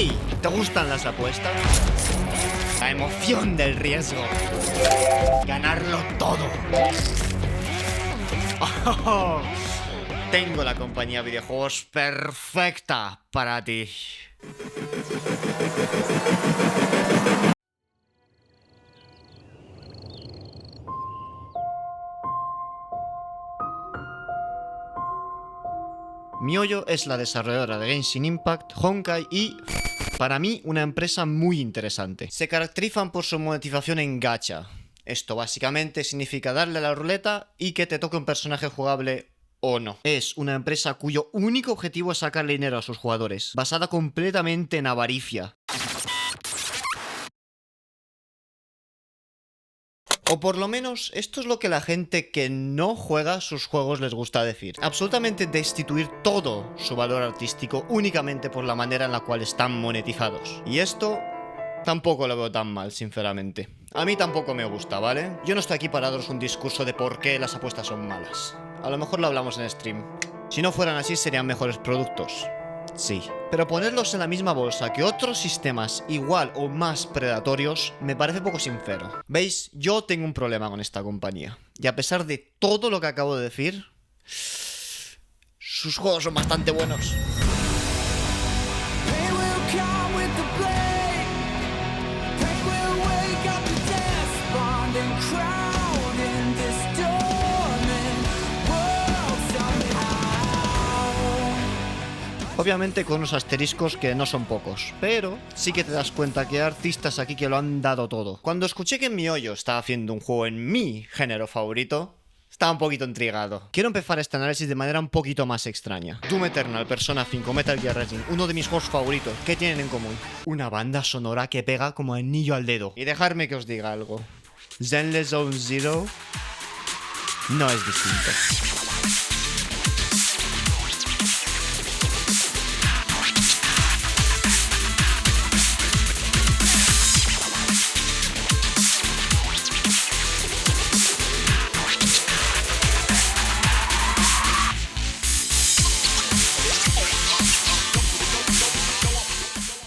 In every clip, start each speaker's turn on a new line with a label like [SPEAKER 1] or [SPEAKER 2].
[SPEAKER 1] ¡Hey! ¿Te gustan las apuestas? La emoción del riesgo. Ganarlo todo. Oh, tengo la compañía de videojuegos perfecta para ti. MiHoYo es la desarrolladora de Genshin Impact, Honkai y, para mí, una empresa muy interesante. Se caracterizan por su monetización en gacha. Esto básicamente significa darle a la ruleta y que te toque un personaje jugable o no. Es una empresa cuyo único objetivo es sacarle dinero a sus jugadores, basada completamente en avaricia. O por lo menos, esto es lo que la gente que no juega sus juegos les gusta decir. Absolutamente destituir todo su valor artístico únicamente por la manera en la cual están monetizados. Y esto tampoco lo veo tan mal, sinceramente. A mí tampoco me gusta, ¿vale? Yo no estoy aquí para daros un discurso de por qué las apuestas son malas. A lo mejor lo hablamos en stream. Si no fueran así, serían mejores productos. Sí. Pero ponerlos en la misma bolsa que otros sistemas igual o más predatorios me parece poco sincero. ¿Veis? Yo tengo un problema con esta compañía. Y a pesar de todo lo que acabo de decir, sus juegos son bastante buenos. Obviamente con unos asteriscos que no son pocos, pero sí que te das cuenta que hay artistas aquí que lo han dado todo. Cuando escuché que MiHoYo estaba haciendo un juego en mi género favorito, estaba un poquito intrigado. Quiero empezar este análisis de manera un poquito más extraña. Doom Eternal, Persona 5, Metal Gear Rising, uno de mis juegos favoritos. ¿Qué tienen en común? Una banda sonora que pega como anillo al dedo. Y dejadme que os diga algo. Zenless Zone Zero no es distinto.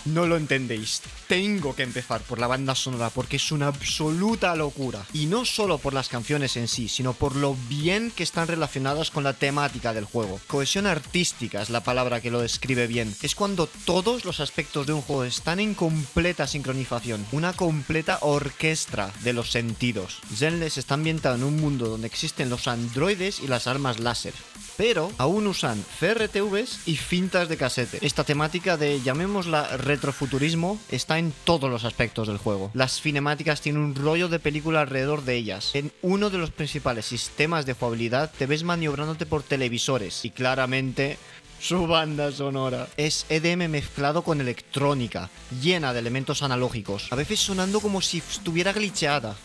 [SPEAKER 1] No lo entendéis. Tengo que empezar por la banda sonora porque es una absoluta locura. Y no solo por las canciones en sí, sino por lo bien que están relacionadas con la temática del juego. Cohesión artística es la palabra que lo describe bien. Es cuando todos los aspectos de un juego están en completa sincronización. Una completa orquesta de los sentidos. Zenless está ambientado en un mundo donde existen los androides y las armas láser, pero aún usan CRTVs y cintas de casete. Esta temática de, llamémosla retrofuturismo, está en todos los aspectos del juego. Las cinemáticas tienen un rollo de película alrededor de ellas. En uno de los principales sistemas de jugabilidad te ves maniobrándote por televisores y claramente su banda sonora es EDM mezclado con electrónica, llena de elementos analógicos, a veces sonando como si estuviera glitcheada.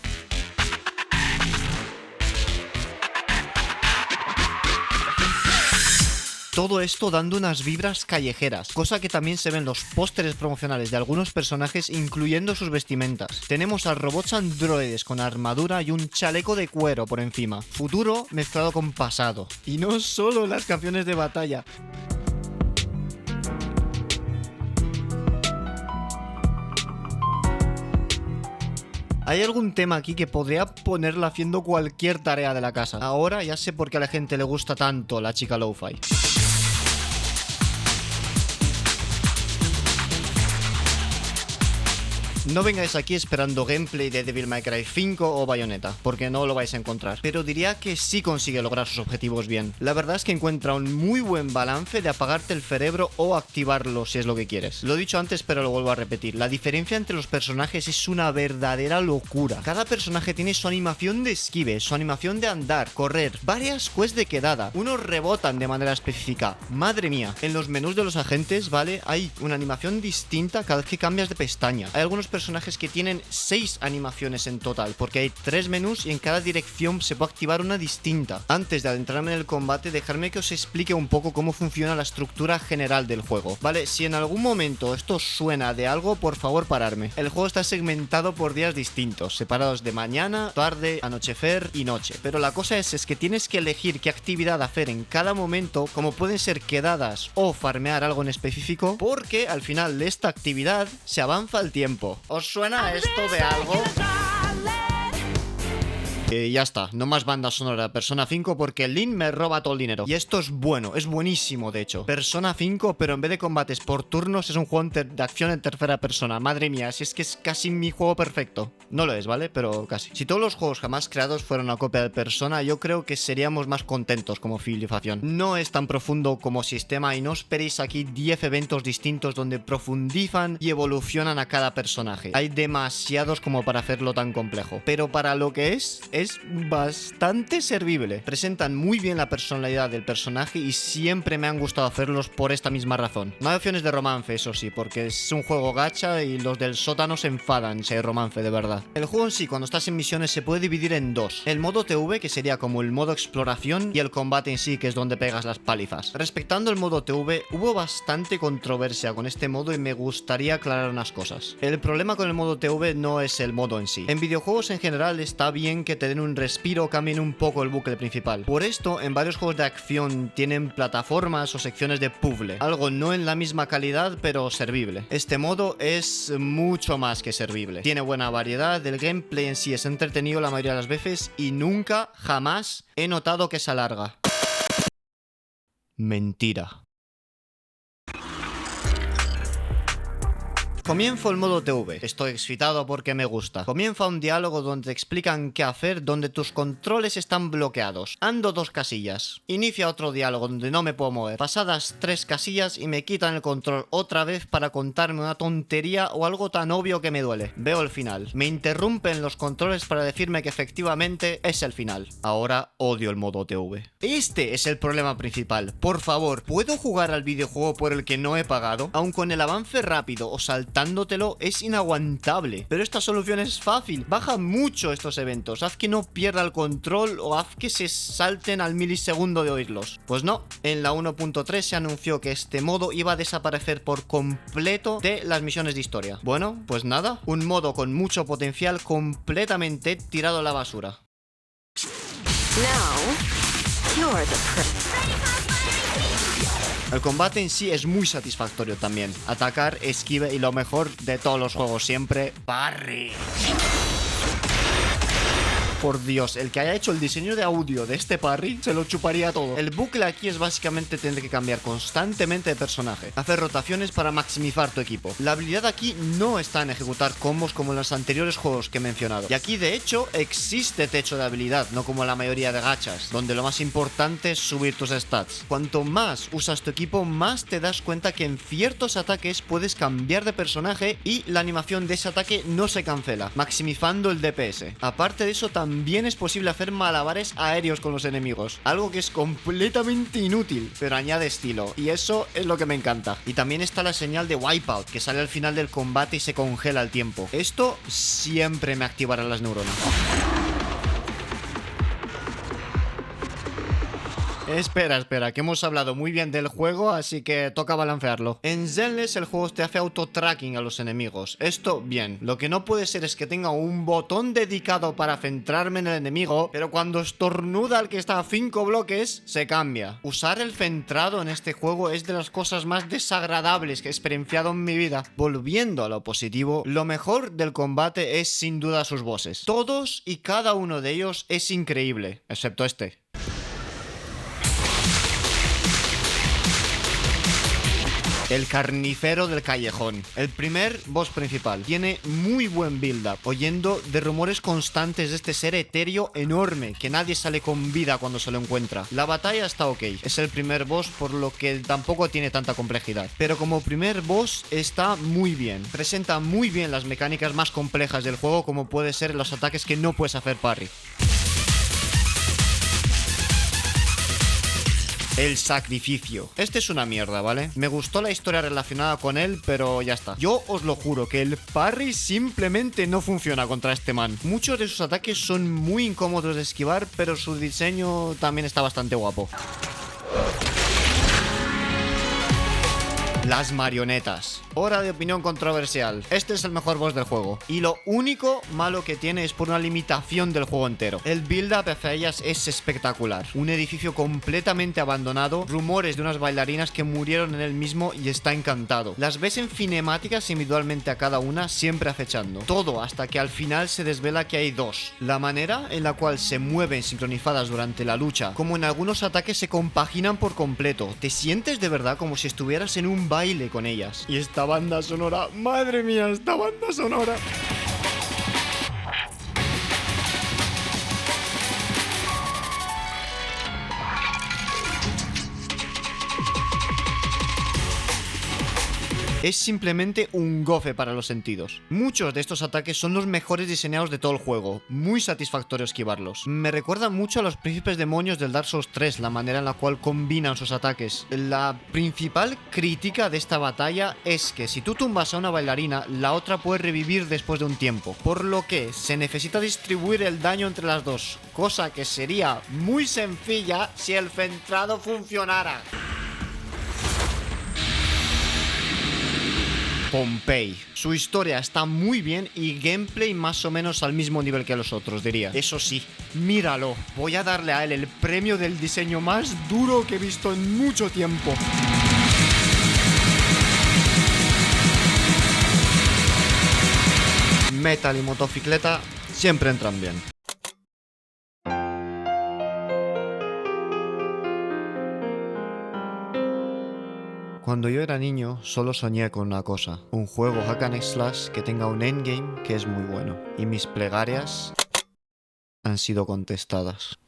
[SPEAKER 1] Todo esto dando unas vibras callejeras, cosa que también se ve en los pósteres promocionales de algunos personajes, incluyendo sus vestimentas. Tenemos a robots androides con armadura y un chaleco de cuero por encima. Futuro mezclado con pasado. Y no solo las canciones de batalla. Hay algún tema aquí que podría ponerla haciendo cualquier tarea de la casa. Ahora ya sé por qué a la gente le gusta tanto la chica lo-fi. No vengáis aquí esperando gameplay de Devil May Cry 5 o Bayonetta, porque no lo vais a encontrar. Pero diría que sí consigue lograr sus objetivos bien. La verdad es que encuentra un muy buen balance de apagarte el cerebro o activarlo si es lo que quieres. Lo he dicho antes, pero lo vuelvo a repetir. La diferencia entre los personajes es una verdadera locura. Cada personaje tiene su animación de esquive, su animación de andar, correr, varias quests de quedada. Unos rebotan de manera específica. Madre mía. En los menús de los agentes, ¿vale? Hay una animación distinta cada vez que cambias de pestaña. Hay algunos personajes que tienen 6 animaciones en total, porque hay 3 menús y en cada dirección se puede activar una distinta. Antes de adentrarme en el combate, dejadme que os explique un poco cómo funciona la estructura general del juego. Vale, si en algún momento esto os suena de algo, por favor pararme. El juego está segmentado por días distintos, separados de mañana, tarde, anochecer y noche. Pero la cosa es que tienes que elegir qué actividad hacer en cada momento, como pueden ser quedadas o farmear algo en específico, porque al final de esta actividad se avanza el tiempo. ¿Os suena esto de algo? Ya está, no más banda sonora Persona 5 porque Link me roba todo el dinero. Y esto es bueno, es buenísimo de hecho. Persona 5, pero en vez de combates por turnos es un juego de acción en tercera persona. Madre mía, si es que es casi mi juego perfecto. No lo es, ¿vale? Pero casi. Si todos los juegos jamás creados fueran una copia de Persona, yo creo que seríamos más contentos como filización. No es tan profundo como sistema y no esperéis aquí 10 eventos distintos donde profundizan y evolucionan a cada personaje. Hay demasiados como para hacerlo tan complejo. Pero para lo que es bastante servible. Presentan muy bien la personalidad del personaje y siempre me han gustado hacerlos por esta misma razón. No hay opciones de romance, eso sí, porque es un juego gacha y los del sótano se enfadan si hay romance de verdad. El juego en sí, cuando estás en misiones, se puede dividir en dos. El modo TV, que sería como el modo exploración, y el combate en sí, que es donde pegas las palizas. Respectando el modo TV, hubo bastante controversia con este modo y me gustaría aclarar unas cosas. El problema con el modo TV no es el modo en sí. En videojuegos en general está bien que te den un respiro, cambien un poco el bucle principal. Por esto, en varios juegos de acción tienen plataformas o secciones de puzzle. Algo no en la misma calidad, pero servible. Este modo es mucho más que servible. Tiene buena variedad, el gameplay en sí es entretenido la mayoría de las veces y nunca, jamás he notado que se alarga. Mentira. Comienzo el modo TV. Estoy excitado porque me gusta. Comienza un diálogo donde te explican qué hacer, donde tus controles están bloqueados. Ando 2 casillas. Inicia otro diálogo donde no me puedo mover. Pasadas 3 casillas y me quitan el control otra vez para contarme una tontería o algo tan obvio que me duele. Veo el final. Me interrumpen los controles para decirme que efectivamente es el final. Ahora odio el modo TV. Este es el problema principal. Por favor, ¿puedo jugar al videojuego por el que no he pagado? Aun con el avance rápido o saltándotelo es inaguantable. Pero esta solución es fácil. Baja mucho estos eventos. Haz que no pierda el control o haz que se salten al milisegundo de oírlos. Pues no. En la 1.3 se anunció que este modo iba a desaparecer por completo de las misiones de historia. Bueno, pues nada. Un modo con mucho potencial completamente tirado a la basura. El combate en sí es muy satisfactorio también. Atacar, esquive y lo mejor de todos los juegos siempre, parry. Por Dios, el que haya hecho el diseño de audio de este parry se lo chuparía todo. El bucle aquí es básicamente tener que cambiar constantemente de personaje, hacer rotaciones para maximizar tu equipo. La habilidad aquí no está en ejecutar combos como en los anteriores juegos que he mencionado. Y aquí de hecho existe techo de habilidad, no como la mayoría de gachas, donde lo más importante es subir tus stats. Cuanto más usas tu equipo, más te das cuenta que en ciertos ataques puedes cambiar de personaje y la animación de ese ataque no se cancela, maximizando el DPS. Aparte de eso, también es posible hacer malabares aéreos con los enemigos, algo que es completamente inútil, pero añade estilo, y eso es lo que me encanta. Y también está la señal de Wipeout, que sale al final del combate y se congela el tiempo. Esto siempre me activará las neuronas. Espera, que hemos hablado muy bien del juego, así que toca balancearlo. En Zenless el juego te hace auto-tracking a los enemigos. Esto, bien. Lo que no puede ser es que tenga un botón dedicado para centrarme en el enemigo, pero cuando estornuda al que está a 5 bloques, se cambia. Usar el centrado en este juego es de las cosas más desagradables que he experienciado en mi vida. Volviendo a lo positivo, lo mejor del combate es sin duda sus bosses. Todos y cada uno de ellos es increíble, excepto este. El carnicero del callejón. El primer boss principal. Tiene muy buen build-up, oyendo de rumores constantes de este ser etéreo enorme, que nadie sale con vida cuando se lo encuentra. La batalla está ok. Es el primer boss, por lo que tampoco tiene tanta complejidad. Pero como primer boss está muy bien. Presenta muy bien las mecánicas más complejas del juego, como puede ser los ataques que no puedes hacer parry. El sacrificio. Este es una mierda, ¿vale? Me gustó la historia relacionada con él, pero ya está. Yo os lo juro que el parry simplemente no funciona contra este man. Muchos de sus ataques son muy incómodos de esquivar, pero su diseño también está bastante guapo. Las marionetas. Hora de opinión controversial. Este es el mejor boss del juego. Y lo único malo que tiene es por una limitación del juego entero. El build-up hacia ellas es espectacular. Un edificio completamente abandonado, rumores de unas bailarinas que murieron en él mismo y está encantado. Las ves en cinemáticas individualmente a cada una, siempre acechando. Todo hasta que al final se desvela que hay dos. La manera en la cual se mueven sincronizadas durante la lucha, como en algunos ataques, se compaginan por completo. Te sientes de verdad como si estuvieras en un baile con ellas. Y esta banda sonora, madre mía, esta banda sonora. Es simplemente un goce para los sentidos. Muchos de estos ataques son los mejores diseñados de todo el juego, muy satisfactorio esquivarlos. Me recuerda mucho a los príncipes demonios del Dark Souls 3, la manera en la cual combinan sus ataques. La principal crítica de esta batalla es que si tú tumbas a una bailarina, la otra puede revivir después de un tiempo, por lo que se necesita distribuir el daño entre las dos, cosa que sería muy sencilla si el centrado funcionara. Pompeii. Su historia está muy bien y gameplay más o menos al mismo nivel que los otros, diría. Eso sí, míralo. Voy a darle a él el premio del diseño más duro que he visto en mucho tiempo. Metal y motocicleta siempre entran bien. Cuando yo era niño, solo soñé con una cosa: un juego hack and slash que tenga un endgame que es muy bueno. Y mis plegarias han sido contestadas.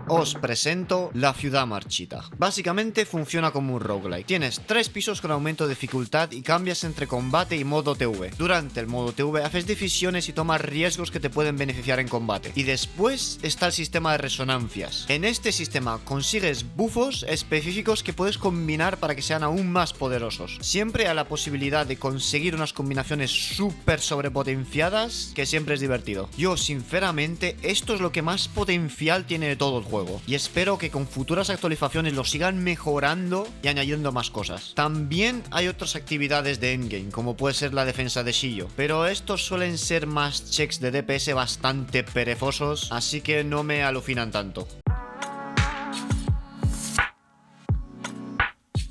[SPEAKER 1] Os presento La Ciudad Marchita. Básicamente funciona como un roguelike. Tienes 3 pisos con aumento de dificultad y cambias entre combate y modo TV. Durante el modo TV haces decisiones y tomas riesgos que te pueden beneficiar en combate. Y después está el sistema de resonancias. En este sistema consigues buffos específicos que puedes combinar para que sean aún más poderosos. Siempre hay la posibilidad de conseguir unas combinaciones súper sobrepotenciadas, que siempre es divertido. Yo sinceramente esto es lo que más potencial tiene de todo el juego. Y espero que con futuras actualizaciones lo sigan mejorando y añadiendo más cosas. También hay otras actividades de endgame, como puede ser la defensa de Shillo, pero estos suelen ser más checks de DPS bastante perezosos, así que no me alucinan tanto.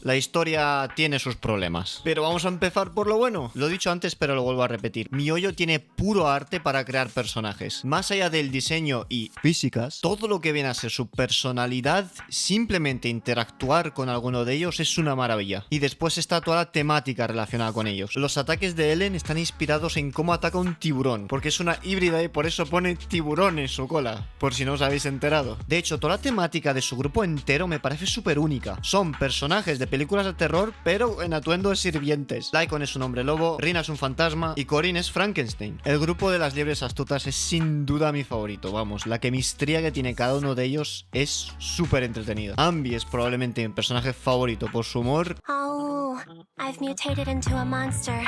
[SPEAKER 1] La historia tiene sus problemas. Pero vamos a empezar por lo bueno. Lo he dicho antes, pero lo vuelvo a repetir. MiHoYo tiene puro arte para crear personajes. Más allá del diseño y físicas, todo lo que viene a ser su personalidad, simplemente interactuar con alguno de ellos es una maravilla. Y después está toda la temática relacionada con ellos. Los ataques de Ellen están inspirados en cómo ataca un tiburón, porque es una híbrida y por eso pone tiburón en su cola, por si no os habéis enterado. De hecho, toda la temática de su grupo entero me parece súper única. Son personajes de películas de terror, pero en atuendo de sirvientes. Lycon es un hombre lobo, Rina es un fantasma y Corinne es Frankenstein. El grupo de las liebres astutas es sin duda mi favorito, vamos, la chemistría que tiene cada uno de ellos es súper entretenida. Ambi es probablemente mi personaje favorito por su humor.
[SPEAKER 2] Oh, I've mutated into a monster.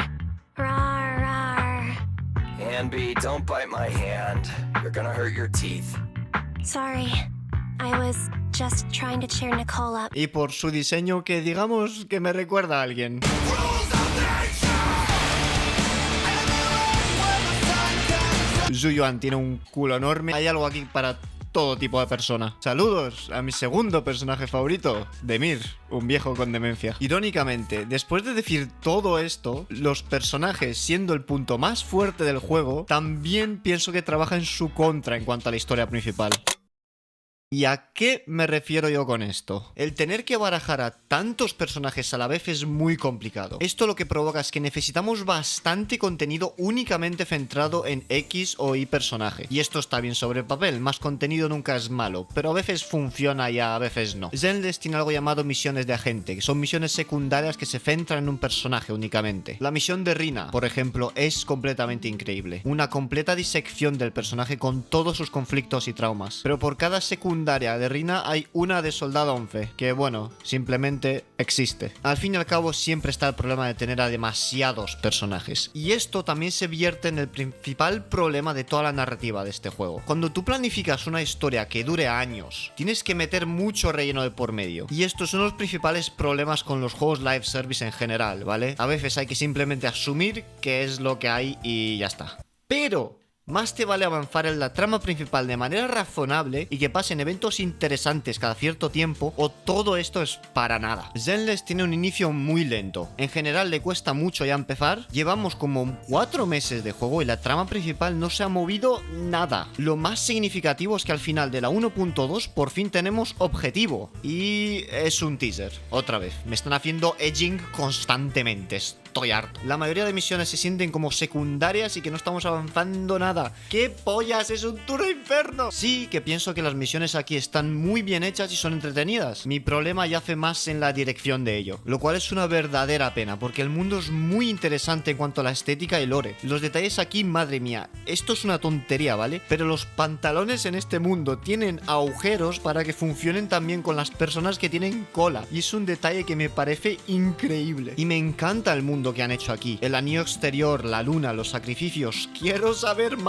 [SPEAKER 2] Rar, rar.
[SPEAKER 3] Ambi, don't bite my hand. You're gonna hurt your teeth.
[SPEAKER 2] Sorry, I was just trying to cheer Nicole up.
[SPEAKER 1] Y por su diseño que digamos que me recuerda a alguien. Zuyuan tiene un culo enorme. Hay algo aquí para todo tipo de persona. Saludos a mi segundo personaje favorito, Demir, un viejo con demencia. Irónicamente, después de decir todo esto, los personajes siendo el punto más fuerte del juego, también pienso que trabaja en su contra en cuanto a la historia principal. ¿Y a qué me refiero yo con esto? El tener que barajar a tantos personajes a la vez es muy complicado. Esto lo que provoca es que necesitamos bastante contenido únicamente centrado en X o Y personaje. Y esto está bien sobre el papel, más contenido nunca es malo, pero a veces funciona y a veces no. Zenless tiene algo llamado misiones de agente, que son misiones secundarias que se centran en un personaje únicamente. La misión de Rina, por ejemplo, es completamente increíble. Una completa disección del personaje con todos sus conflictos y traumas. Pero por cada secundaria de Rina hay una de Soldado 11, que bueno, simplemente existe. Al fin y al cabo siempre está el problema de tener a demasiados personajes. Y esto también se vierte en el principal problema de toda la narrativa de este juego. Cuando tú planificas una historia que dure años, tienes que meter mucho relleno de por medio. Y estos son los principales problemas con los juegos live service en general, ¿vale? A veces hay que simplemente asumir que es lo que hay y ya está. Pero más te vale avanzar en la trama principal de manera razonable y que pasen eventos interesantes cada cierto tiempo, o todo esto es para nada. Zenless tiene un inicio muy lento. En general le cuesta mucho ya empezar. Llevamos como 4 meses de juego y la trama principal no se ha movido nada. Lo más significativo es que al final de la 1.2 por fin tenemos objetivo. Y es un teaser. Otra vez, me están haciendo edging constantemente. Estoy harto. La mayoría de misiones se sienten como secundarias y que no estamos avanzando nada. ¿Qué pollas? ¡Es un duro inferno! Sí, que pienso que las misiones aquí están muy bien hechas y son entretenidas. Mi problema yace más en la dirección de ello, lo cual es una verdadera pena, porque el mundo es muy interesante en cuanto a la estética y lore. Los detalles aquí, madre mía, esto es una tontería, ¿vale? Pero los pantalones en este mundo tienen agujeros para que funcionen también con las personas que tienen cola. Y es un detalle que me parece increíble. Y me encanta el mundo que han hecho aquí. El anillo exterior, la luna, los sacrificios. Quiero saber más,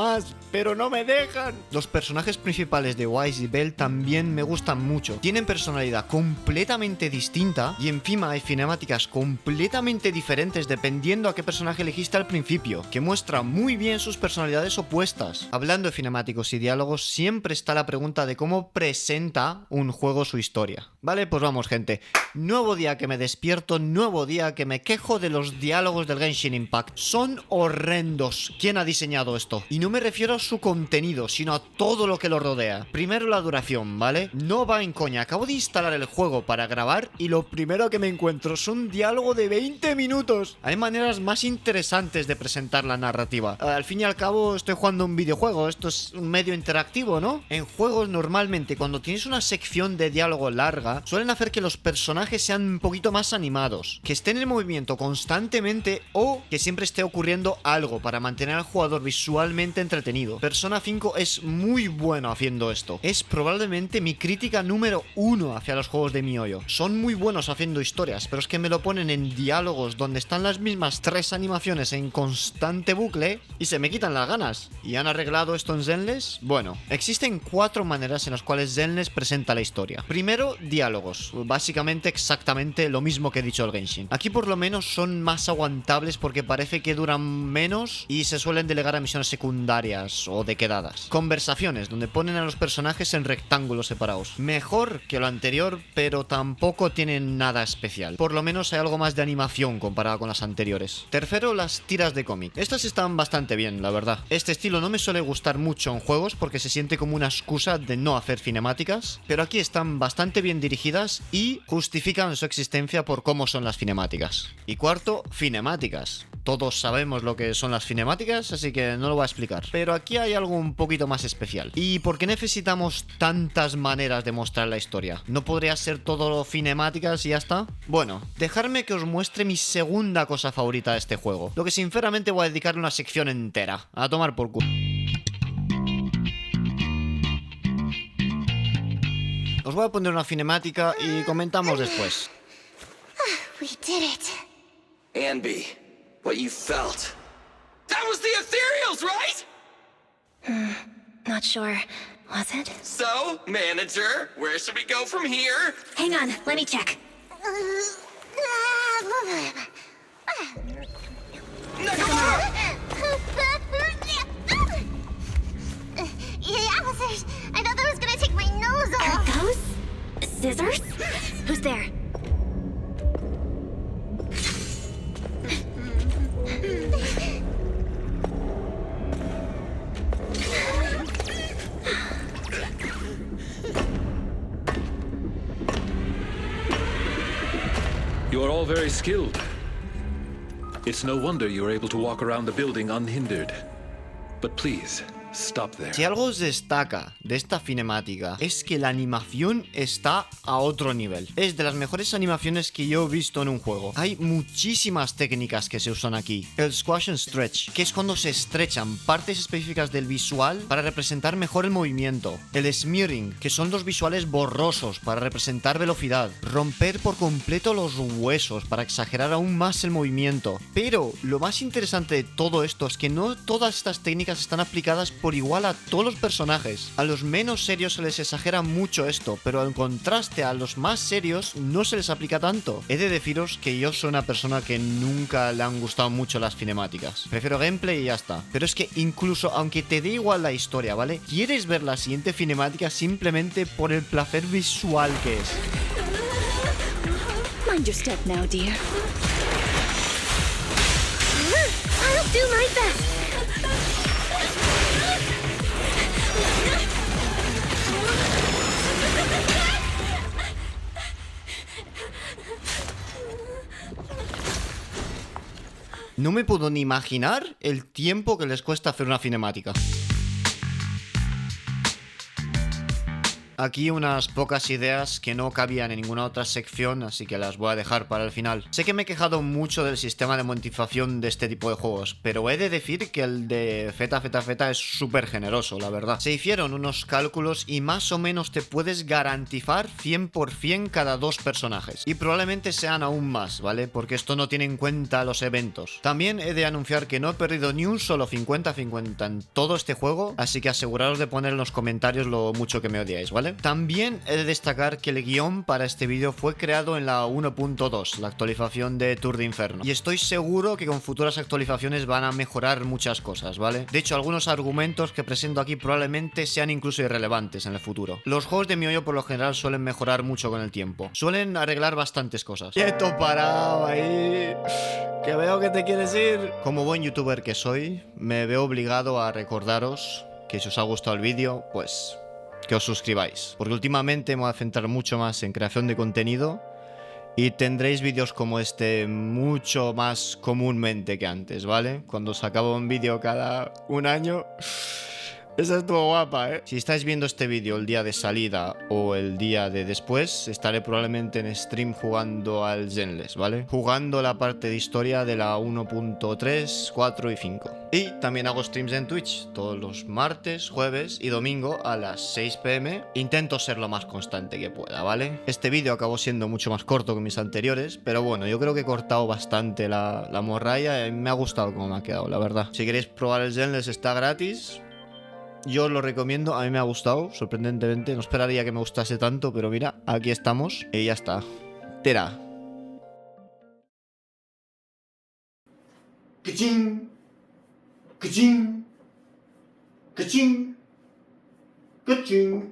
[SPEAKER 1] pero no me dejan. Los personajes principales de Wise y Belle también me gustan mucho. Tienen personalidad completamente distinta y encima hay cinemáticas completamente diferentes dependiendo a qué personaje elegiste al principio, que muestra muy bien sus personalidades opuestas. Hablando de cinemáticos y diálogos, siempre está la pregunta de cómo presenta un juego su historia. Vale, pues vamos, gente. Nuevo día que me despierto, nuevo día que me quejo de los diálogos del Genshin Impact. Son horrendos. ¿Quién ha diseñado esto? Y no me refiero a su contenido, sino a todo lo que lo rodea. Primero la duración, ¿vale? No va en coña. Acabo de instalar el juego para grabar y lo primero que me encuentro es un diálogo de 20 minutos. Hay maneras más interesantes de presentar la narrativa. Al fin y al cabo estoy jugando un videojuego. Esto es un medio interactivo, ¿no? En juegos normalmente cuando tienes una sección de diálogo larga, suelen hacer que los personajes sean un poquito más animados, que estén en movimiento constantemente o que siempre esté ocurriendo algo para mantener al jugador visualmente entretenido. Persona 5 es muy bueno haciendo esto. Es probablemente mi crítica número 1 hacia los juegos de MiHoYo. Son muy buenos haciendo historias, pero es que me lo ponen en diálogos donde están las mismas 3 animaciones en constante bucle y se me quitan las ganas. ¿Y han arreglado esto en Zenless? Bueno, existen 4 maneras en las cuales Zenless presenta la historia. Primero, diálogos. Básicamente exactamente lo mismo que he dicho el Genshin. Aquí por lo menos son más aguantables porque parece que duran menos y se suelen delegar a misiones secundarias o de quedadas. Conversaciones, donde ponen a los personajes en rectángulos separados. Mejor que lo anterior, pero tampoco tienen nada especial. Por lo menos hay algo más de animación comparado con las anteriores. Tercero, las tiras de cómic. Estas están bastante bien, la verdad. Este estilo no me suele gustar mucho en juegos porque se siente como una excusa de no hacer cinemáticas, pero aquí están bastante bien dirigidas y justifican su existencia por cómo son las cinemáticas. Y cuarto, cinemáticas. Todos sabemos lo que son las cinemáticas, así que no lo voy a explicar. Pero aquí hay algo un poquito más especial. ¿Y por qué necesitamos tantas maneras de mostrar la historia? ¿No podría ser todo cinemáticas y ya está? Bueno, dejadme que os muestre mi segunda cosa favorita de este juego. Lo que sinceramente voy a dedicarle una sección entera. A tomar por culo. Os voy a poner una cinemática y comentamos después.
[SPEAKER 2] We did it.
[SPEAKER 3] Anby, what you felt. That was the Ethereals, right?
[SPEAKER 2] Not sure. Was it?
[SPEAKER 3] So, manager, where should we go from here?
[SPEAKER 2] Hang on, let me check.
[SPEAKER 3] Nakamura!
[SPEAKER 4] Yeah, officers. I thought that was gonna take my nose
[SPEAKER 2] Are
[SPEAKER 4] off.
[SPEAKER 2] those scissors? Who's there?
[SPEAKER 5] You are all very skilled. It's no wonder you are able to walk around the building unhindered. But please, stop there.
[SPEAKER 1] Si algo os destaca de esta cinemática es que la animación está a otro nivel. Es de las mejores animaciones que yo he visto en un juego. Hay muchísimas técnicas que se usan aquí. El squash and stretch, que es cuando se estrechan partes específicas del visual para representar mejor el movimiento. El smearing, que son los visuales borrosos para representar velocidad. Romper por completo los huesos para exagerar aún más el movimiento. Pero lo más interesante de todo esto es que no todas estas técnicas están aplicadas por igual a todos los personajes. A los menos serios se les exagera mucho esto, pero en contraste a los más serios no se les aplica tanto. He de deciros que yo soy una persona que nunca le han gustado mucho las cinemáticas. Prefiero gameplay y ya está. Pero es que incluso aunque te dé igual la historia, ¿vale? Quieres ver la siguiente cinemática simplemente por el placer visual que es.
[SPEAKER 6] Mind your step now, dear.
[SPEAKER 4] I'll do my best.
[SPEAKER 1] No me puedo ni imaginar el tiempo que les cuesta hacer una cinemática. Aquí unas pocas ideas que no cabían en ninguna otra sección, así que las voy a dejar para el final. Sé que me he quejado mucho del sistema de monetización de este tipo de juegos, pero he de decir que el de ZZZ es súper generoso, la verdad. Se hicieron unos cálculos y más o menos te puedes garantizar 100% cada 2 personajes. Y probablemente sean aún más, ¿vale? Porque esto no tiene en cuenta los eventos. También he de anunciar que no he perdido ni un solo 50-50 en todo este juego, así que aseguraros de poner en los comentarios lo mucho que me odiáis, ¿vale? También he de destacar que el guión para este vídeo fue creado en la 1.2, la actualización de Tour de Inferno. Y estoy seguro que con futuras actualizaciones van a mejorar muchas cosas, ¿vale? De hecho, algunos argumentos que presento aquí probablemente sean incluso irrelevantes en el futuro. Los juegos de MioYo por lo general suelen mejorar mucho con el tiempo. Suelen arreglar bastantes cosas. ¡Quieto parado ahí! ¡Que veo que te quieres ir! Como buen youtuber que soy, me veo obligado a recordaros que si os ha gustado el vídeo, pues que os suscribáis, porque últimamente me voy a centrar mucho más en creación de contenido y tendréis vídeos como este mucho más comúnmente que antes, ¿vale? Cuando sacaba un vídeo cada un año. Esa estuvo guapa, ¿eh? Si estáis viendo este vídeo el día de salida o el día de después, estaré probablemente en stream jugando al Zenless, ¿vale? Jugando la parte de historia de la 1.3, 4 y 5. Y también hago streams en Twitch todos los martes, jueves y domingo a las 6 PM. Intento ser lo más constante que pueda, ¿vale? Este vídeo acabó siendo mucho más corto que mis anteriores, pero bueno, yo creo que he cortado bastante la morralla y me ha gustado cómo me ha quedado, la verdad. Si queréis probar el Zenless está gratis. Yo os lo recomiendo, a mí me ha gustado, sorprendentemente. No esperaría que me gustase tanto, pero mira, aquí estamos y ya está. Tera. ¡Cachín! ¡Cachín! ¡Cachín! ¡Cachín!